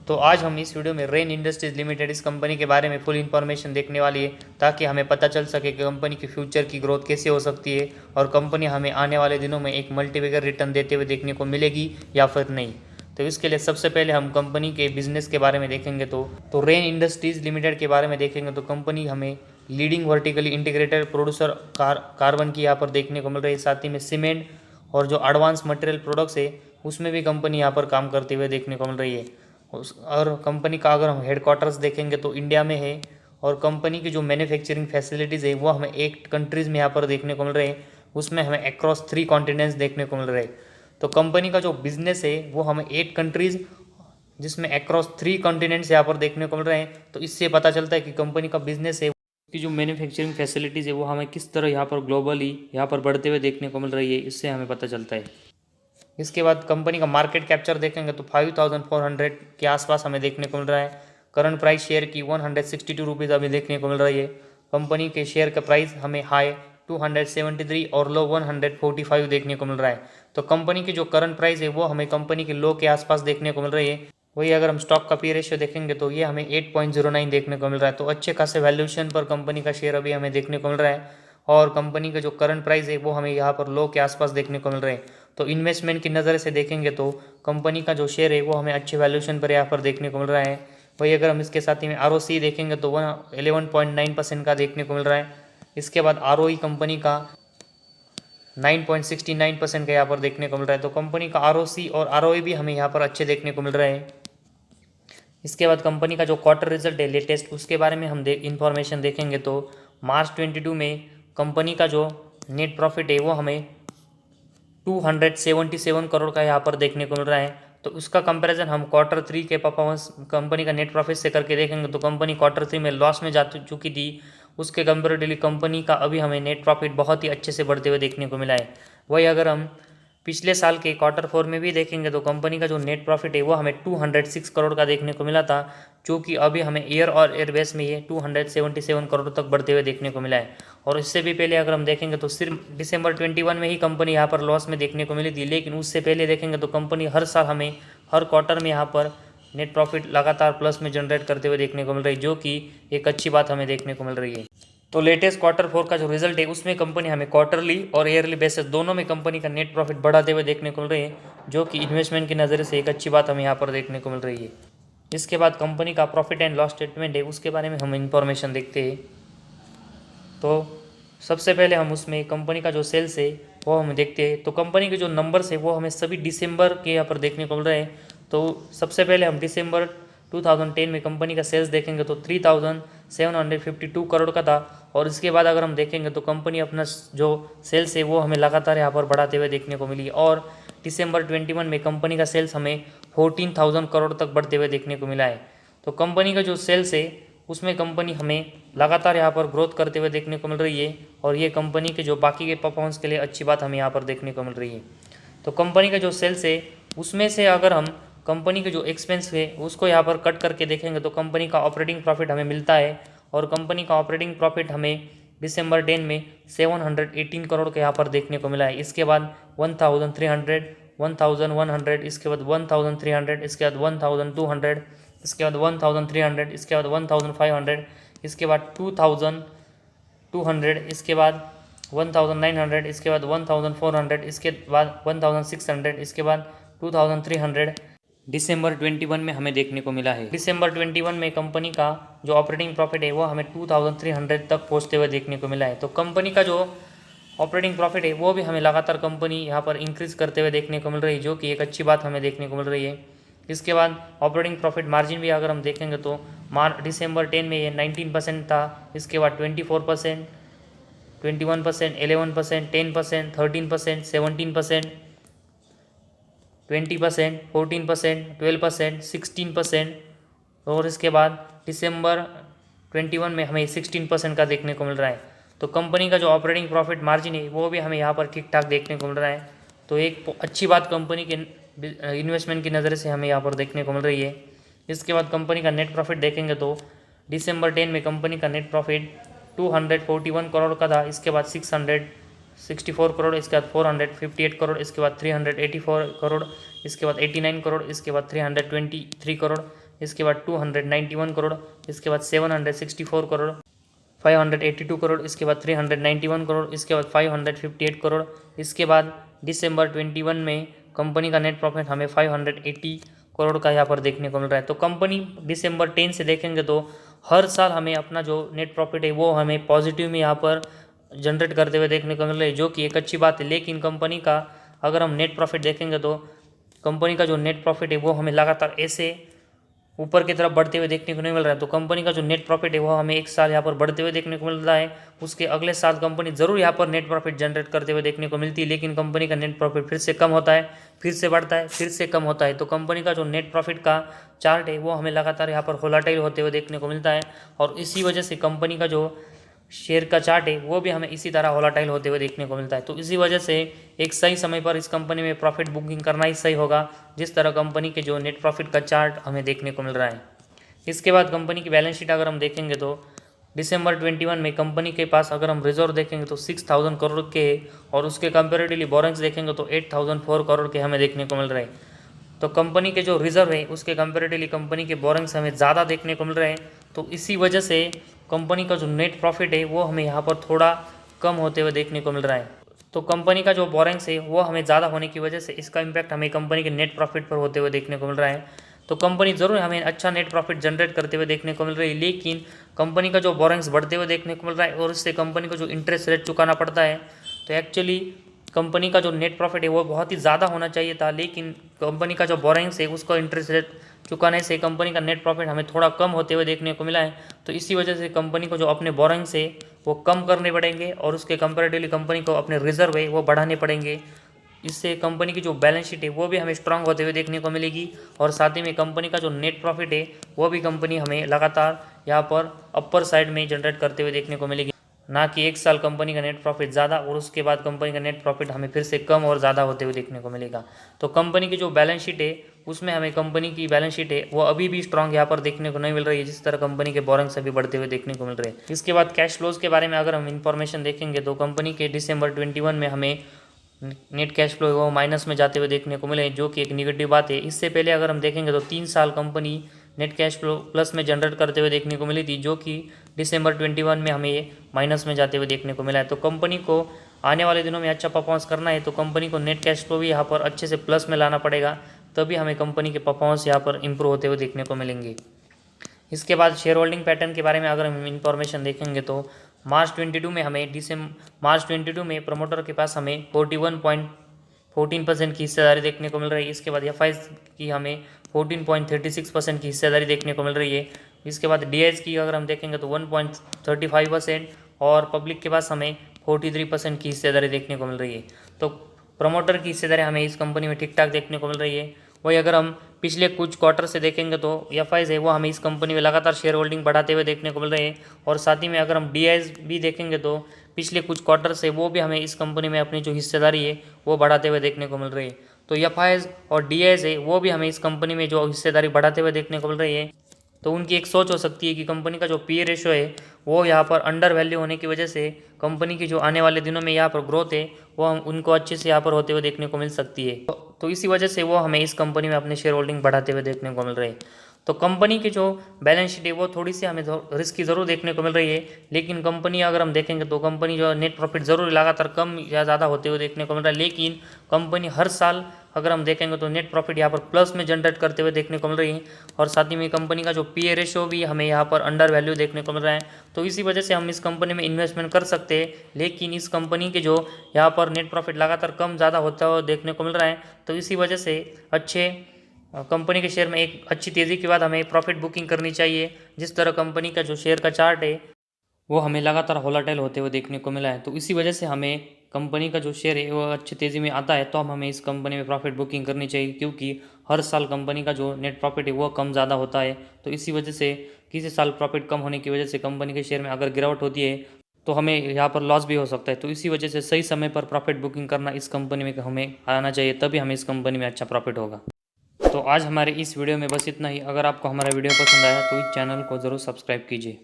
तो आज हम इस वीडियो में रेन इंडस्ट्रीज लिमिटेड इस कंपनी के बारे में फुल इन्फॉर्मेशन देखने वाली है, ताकि हमें पता चल सके कि कंपनी की फ्यूचर की ग्रोथ कैसे हो सकती है और कंपनी हमें आने वाले दिनों में एक मल्टीबैगर रिटर्न देते हुए देखने को मिलेगी या फिर नहीं। तो इसके लिए सबसे पहले हम कंपनी के बिजनेस के बारे में देखेंगे। तो रेन इंडस्ट्रीज लिमिटेड के बारे में देखेंगे तो कंपनी हमें leading vertically integrated producer carbon की यहाँ पर देखने को मिल रही है। साथ ही में सीमेंट और जो एडवांस मटेरियल प्रोडक्ट्स है उसमें भी कंपनी यहाँ पर काम करते हुए देखने को मिल रही है। और कंपनी का अगर हम हेडक्वार्टर्स देखेंगे तो इंडिया में है, और कंपनी की जो मैन्युफैक्चरिंग फैसिलिटीज़ है वो हमें 8 कंट्रीज़ में यहाँ पर देखने को मिल रहे हैं। उसमें हमें अक्रॉस 3 कॉन्टिनेंट्स देखने को मिल रहे हैं। तो कंपनी का जो बिजनेस है वो हमें 8 कंट्रीज़ जिसमें अक्रॉस 3 कॉन्टिनेंट्स यहाँ पर देखने को मिल रहे हैं। तो इससे पता चलता है कि कंपनी का बिजनेस है की जो मैन्युफैक्चरिंग फैसिलिटीज़ है वो हमें किस तरह यहाँ पर ग्लोबली यहाँ पर बढ़ते हुए देखने को मिल रही है, इससे हमें पता चलता है। इसके बाद कंपनी का मार्केट कैप्चर देखेंगे तो 5400 के आसपास हमें देखने को मिल रहा है। करंट प्राइस शेयर की 162 रुपीज़ हमें देखने को मिल रही है। कंपनी के शेयर का प्राइस हमें हाई 273 और लो 145 देखने को मिल रहा है। तो कंपनी की जो करंट प्राइस है वो हमें कंपनी के लो के आसपास देखने को मिल रही है। वही अगर हम स्टॉक का पी रेशियो देखेंगे तो ये हमें 8.09 देखने को मिल रहा है। तो अच्छे खासे वैल्यूएशन पर कंपनी का शेयर अभी हमें देखने को मिल रहा है, और कंपनी का जो करंट प्राइस है वो हमें यहाँ पर लो के आसपास देखने को मिल रहे हैं। तो इन्वेस्टमेंट की नज़र से देखेंगे तो कंपनी का जो शेयर है वो हमें अच्छे वैल्यूएशन पर यहाँ पर देखने को मिल रहा है। वही अगर हम इसके साथ ही में ROC देखेंगे तो 11.9% का देखने को मिल रहा है। इसके बाद ROE कंपनी का 9.69% का यहाँ पर देखने को मिल रहा है। तो कंपनी का ROC और ROE भी हमें यहाँ पर अच्छे देखने को मिल रहे हैं। इसके बाद कंपनी का जो क्वार्टर रिजल्ट है लेटेस्ट, उसके बारे में हम इंफॉर्मेशन देखेंगे तो मार्च 22 में कंपनी का जो नेट प्रॉफिट है वो हमें 277 करोड़ का यहाँ पर देखने को मिल रहा है। तो उसका कंपैरिजन हम क्वार्टर 3 के परफॉर्मेंस कंपनी का नेट प्रॉफिट से करके देखेंगे तो कंपनी क्वार्टर 3 में लॉस में जा चुकी थी। उसके कंपेरेटिवली कंपनी का अभी हमें नेट प्रॉफिट बहुत ही अच्छे से बढ़ते हुए देखने को मिला है। वही अगर हम पिछले साल के क्वार्टर 4 में भी देखेंगे तो कंपनी का जो नेट प्रॉफिट है वो हमें 206 करोड़ का देखने को मिला था, जो कि अभी हमें ईयर और एयर बेस में ये 277 करोड़ तक बढ़ते हुए देखने को मिला है। और इससे भी पहले अगर हम देखेंगे तो सिर्फ दिसंबर 21 में ही कंपनी यहाँ पर लॉस में देखने को मिली थी, लेकिन उससे पहले देखेंगे तो कंपनी हर साल हमें हर क्वार्टर में यहाँ पर नेट प्रॉफिट लगातार प्लस में जनरेट करते हुए देखने को मिल रही है, जो कि एक अच्छी बात हमें देखने को मिल रही है। तो लेटेस्ट क्वार्टर 4 का जो रिजल्ट है उसमें कंपनी हमें क्वार्टरली और ईयरली बेसिस दोनों में कंपनी का नेट प्रॉफिट बढ़ाते हुए देखने को मिल रही है, जो कि इन्वेस्टमेंट की नज़र से एक अच्छी बात हमें यहाँ पर देखने को मिल रही है। इसके बाद कंपनी का प्रॉफिट एंड लॉस स्टेटमेंट है, उसके बारे में हम इंफॉर्मेशन देखते हैं। तो सबसे पहले हम उसमें कंपनी का जो सेल्स है वो हम देखते हैं। तो कंपनी के जो नंबर्स है वो हमें सभी दिसंबर के यहाँ पर देखने को मिल रहे हैं। तो सबसे पहले हम दिसंबर 2010 में कंपनी का सेल्स देखेंगे तो 3752 करोड़ का था। और इसके बाद अगर हम देखेंगे तो कंपनी अपना जो सेल्स है वो हमें लगातार यहाँ पर बढ़ाते हुए देखने को मिली, और दिसंबर 21 में कंपनी का सेल्स हमें 14,000 करोड़ तक बढ़ते हुए देखने को मिला है। तो कंपनी का जो सेल्स है उसमें कंपनी हमें लगातार यहाँ पर ग्रोथ करते हुए देखने को मिल रही है, और ये कंपनी के जो बाकी के परफॉर्मेंस के लिए अच्छी बात हमें यहाँ पर देखने को मिल रही है। तो कंपनी का जो सेल्स है उसमें से अगर हम कंपनी के जो एक्सपेंस है उसको यहाँ पर कट करके देखेंगे तो कंपनी का ऑपरेटिंग प्रॉफिट हमें मिलता है, और कंपनी का ऑपरेटिंग प्रॉफिट हमें दिसंबर 10 में 718 करोड़ के यहाँ पर देखने को मिला है। इसके बाद 1300, 1100, इसके बाद 1300, इसके बाद 1200, इसके बाद 1300, इसके बाद 1500, इसके बाद 2200, इसके बाद 1900, इसके बाद 1400, इसके बाद 1600, इसके बाद 2300 दिसंबर 21 में हमें देखने को मिला है। दिसंबर 21 में कंपनी का जो ऑपरेटिंग प्रॉफिट है वो हमें 2300 तक पहुंचते हुए देखने को मिला है। तो कंपनी का जो ऑपरेटिंग प्रॉफिट है वो भी हमें लगातार कंपनी यहाँ पर इंक्रीज करते हुए देखने को मिल रही है, जो कि एक अच्छी बात हमें देखने को मिल रही है। इसके बाद ऑपरेटिंग प्रॉफिट मार्जिन भी अगर हम देखेंगे तो दिसंबर 10 में ये 19% था, इसके बाद 24%, 21%, 11%, 10%, 13%, 17%, 20%, 14%, 12%, 16%, और इसके बाद दिसंबर 21 में हमें 16% का देखने को मिल रहा है। तो कंपनी का जो ऑपरेटिंग प्रॉफिट मार्जिन है वो भी हमें यहाँ पर ठीक ठाक देखने को मिल रहा है। तो एक अच्छी बात कंपनी के इन्वेस्टमेंट की नज़र से हमें यहाँ पर देखने को मिल रही है। इसके बाद कंपनी का नेट प्रॉफिट देखेंगे तो दिसंबर 10 में कंपनी का नेट प्रॉफिट 241 करोड़ का था, इसके बाद 664 करोड़, इसके बाद 458 करोड़, इसके बाद 384 करोड़, इसके बाद 89 करोड़, इसके बाद 323 करोड़, इसके बाद 291 करोड़, इसके बाद 764 करोड़, 582 करोड़, इसके बाद 391 करोड़, इसके बाद 558 करोड़। इसके बाद दिसंबर 21 में कंपनी का नेट प्रॉफिट हमें 580 करोड़ का यहाँ पर देखने को मिल रहा है। तो कंपनी दिसंबर 10 से देखेंगे तो हर साल हमें अपना जो नेट प्रॉफिट है वो हमें पॉजिटिव में यहाँ पर जनरेट करते हुए देखने को मिल रहा है, जो कि एक अच्छी बात है। लेकिन कंपनी का अगर हम नेट प्रॉफिट देखेंगे तो कंपनी का जो नेट प्रॉफिट है वो हमें लगातार ऐसे ऊपर की तरफ बढ़ते हुए देखने को नहीं मिल रहा है। तो कंपनी का जो नेट प्रॉफिट है वो हमें एक साल यहाँ पर बढ़ते हुए देखने को मिल रहा है, उसके अगले साल कंपनी ज़रूर यहाँ पर नेट प्रॉफिट जनरेट करते हुए देखने को मिलती है, लेकिन कंपनी का नेट प्रॉफिट फिर से कम होता है, फिर से बढ़ता है, फिर से कम होता है। तो कंपनी का जो नेट प्रॉफिट का चार्ट है वो हमें लगातार यहाँ पर वोलेटाइल होते हुए देखने को मिलता है, और इसी वजह से कंपनी का जो शेयर का चार्ट है वो भी हमें इसी तरह वोलेटाइल होते हुए देखने को मिलता है। तो इसी वजह से एक सही समय पर इस कंपनी में प्रॉफिट बुकिंग करना ही सही होगा, जिस तरह कंपनी के जो नेट प्रॉफिट का चार्ट हमें देखने को मिल रहा है। इसके बाद कंपनी की बैलेंस शीट अगर हम देखेंगे तो दिसंबर 21 में कंपनी के पास अगर हम रिजर्व देखेंगे तो 6000 करोड़ के, और उसके कंपेरेटिवली बोरेंग्स देखेंगे तो 8004 करोड़ के हमें देखने को मिल रहे हैं। तो कंपनी के जो रिजर्व है उसके कंपेरेटिवली कंपनी के बोरेंग्स हमें ज़्यादा देखने को मिल रहे हैं। तो इसी वजह से कंपनी का जो नेट प्रॉफिट है वो हमें यहाँ पर थोड़ा कम होते हुए देखने को मिल रहा है। तो कंपनी का जो बोरेंग्स है वो हमें ज़्यादा होने की वजह से इसका इम्पैक्ट हमें कंपनी के नेट प्रॉफिट पर होते हुए देखने को मिल रहा है। तो कंपनी ज़रूर हमें अच्छा नेट प्रॉफिट जनरेट करते हुए देखने को मिल रही है, लेकिन कंपनी का जो बोरेंग्स बढ़ते हुए देखने को मिल रहा है और इससे कंपनी को जो इंटरेस्ट रेट चुकाना पड़ता है, तो एक्चुअली कंपनी का जो नेट प्रॉफिट है वो बहुत ही ज़्यादा होना चाहिए था, लेकिन कंपनी का जो बोरेंग्स है उसका इंटरेस्ट रेट चुकाने से कंपनी का नेट प्रॉफिट हमें थोड़ा कम होते हुए देखने को मिला है। तो इसी वजह से कंपनी को जो अपने बोरेंग्स है वो कम करने पड़ेंगे और उसके कंपेरेटिवली कंपनी को अपने रिजर्व है वो बढ़ाने पड़ेंगे। इससे कंपनी की जो बैलेंस शीट है वो भी हमें स्ट्रांग होते हुए देखने को मिलेगी, और साथ ही में कंपनी का जो नेट प्रॉफिट है वो भी कंपनी हमें लगातार यहाँ पर अपर साइड में जनरेट करते हुए देखने को मिलेगी, ना कि एक साल कंपनी का नेट प्रॉफिट ज़्यादा और उसके बाद कंपनी का नेट प्रॉफिट हमें फिर से कम और ज़्यादा होते हुए देखने को मिलेगा। तो कंपनी की जो बैलेंस शीट है उसमें हमें कंपनी की बैलेंस शीट है वो अभी भी स्ट्रांग यहाँ पर देखने को नहीं मिल रही है, जिस तरह कंपनी के बोरेंग्स अभी बढ़ते हुए देखने को मिल रहे हैं। इसके बाद कैश फ्लोज के बारे में अगर हम इंफॉर्मेशन देखेंगे तो कंपनी के दिसंबर 21 में हमें नेट कैश फ्लो वो माइनस में जाते हुए देखने को मिले, जो कि एक निगेटिव बात है। इससे पहले अगर हम देखेंगे तो 3 साल company net cash flow plus में जनरेट करते हुए देखने को मिली थी, जो कि दिसंबर 21 में हमें ये माइनस में जाते हुए देखने को मिला है। तो कंपनी को आने वाले दिनों में अच्छा परफॉर्मेंस करना है तो कंपनी को नेट कैश फ्लो भी यहाँ पर अच्छे से प्लस में लाना पड़ेगा, तभी हमें कंपनी के परफॉर्मेंस यहाँ पर इंप्रूव होते हुए देखने को मिलेंगे। इसके बाद शेयर होल्डिंग पैटर्न के बारे में अगर हम इंफॉर्मेशन देखेंगे तो मार्च 22 में प्रमोटर के पास हमें 41.14% की हिस्सेदारी देखने को मिल रही है। इसके बाद एफ की हमें 14.36% की हिस्सेदारी देखने को मिल रही है। इसके बाद डी की अगर हम देखेंगे तो 1.35% और पब्लिक के पास हमें 43% की हिस्सेदारी देखने को मिल रही है। तो प्रमोटर की हिस्सेदारी हमें इस कंपनी में ठीक ठाक देखने को मिल रही है। वही अगर हम पिछले कुछ क्वार्टर से देखेंगे तो एफ है वो हमें इस कंपनी में लगातार शेयर होल्डिंग बढ़ाते हुए देखने को मिल रहे हैं, और साथ ही में अगर हम डी भी देखेंगे तो पिछले कुछ क्वार्टर से वो भी हमें इस कंपनी में अपनी जो हिस्सेदारी है वो बढ़ाते हुए देखने को मिल रही है। तो एफ और डी है वो भी हमें इस कंपनी में जो हिस्सेदारी बढ़ाते हुए देखने को मिल रही है। तो उनकी एक सोच हो सकती है कि कंपनी का जो पी रेशो है वो यहाँ पर अंडर वैल्यू होने की वजह से कंपनी की जो आने वाले दिनों में यहाँ पर ग्रोथ है वो हम उनको अच्छे से यहाँ पर होते हुए देखने को मिल सकती है। तो इसी वजह से वो हमें इस कंपनी में अपने शेयर होल्डिंग बढ़ाते हुए देखने को मिल रहे हैं। तो कंपनी की जो बैलेंस शीट है वो थोड़ी सी हमें रिस्की ज़रूर देखने को मिल रही है, लेकिन कंपनी अगर हम देखेंगे तो कंपनी जो नेट प्रॉफिट ज़रूर लगातार कम या ज़्यादा होते हुए देखने को मिल रहा है, लेकिन कंपनी हर साल अगर हम देखेंगे तो नेट प्रॉफिट यहाँ पर प्लस में जनरेट करते हुए देखने को मिल रही है, और साथ ही में कंपनी का जो पी रेशो भी हमें यहाँ पर अंडर वैल्यू देखने को मिल रहा है। तो इसी वजह से हम इस कंपनी में इन्वेस्टमेंट कर सकते हैं, लेकिन इस कंपनी के जो यहाँ पर नेट प्रॉफिट लगातार कम ज़्यादा होता हुआ देखने को मिल रहा है, तो इसी वजह से अच्छे कंपनी के शेयर में एक अच्छी तेज़ी के बाद हमें प्रॉफिट बुकिंग करनी चाहिए। जिस तरह कंपनी का जो शेयर का चार्ट है वो हमें लगातार वोलेटाइल होते हुए देखने को मिला है, तो इसी वजह से हमें कंपनी का जो शेयर है वो अच्छी तेज़ी में आता है तो हमें इस कंपनी में प्रॉफिट बुकिंग करनी चाहिए, क्योंकि हर साल कंपनी का जो नेट प्रॉफिट है वो कम ज़्यादा होता है। तो इसी वजह से किसी साल प्रॉफिट कम होने की वजह से कंपनी के शेयर में अगर गिरावट होती है तो हमें यहाँ पर लॉस भी हो सकता है। तो इसी वजह से सही समय पर प्रॉफिट बुकिंग करना इस कंपनी में हमें आना चाहिए, तभी हमें इस कंपनी में अच्छा प्रॉफिट होगा। तो आज हमारे इस वीडियो में बस इतना ही। अगर आपको हमारा वीडियो पसंद आया तो इस चैनल को ज़रूर सब्सक्राइब कीजिए।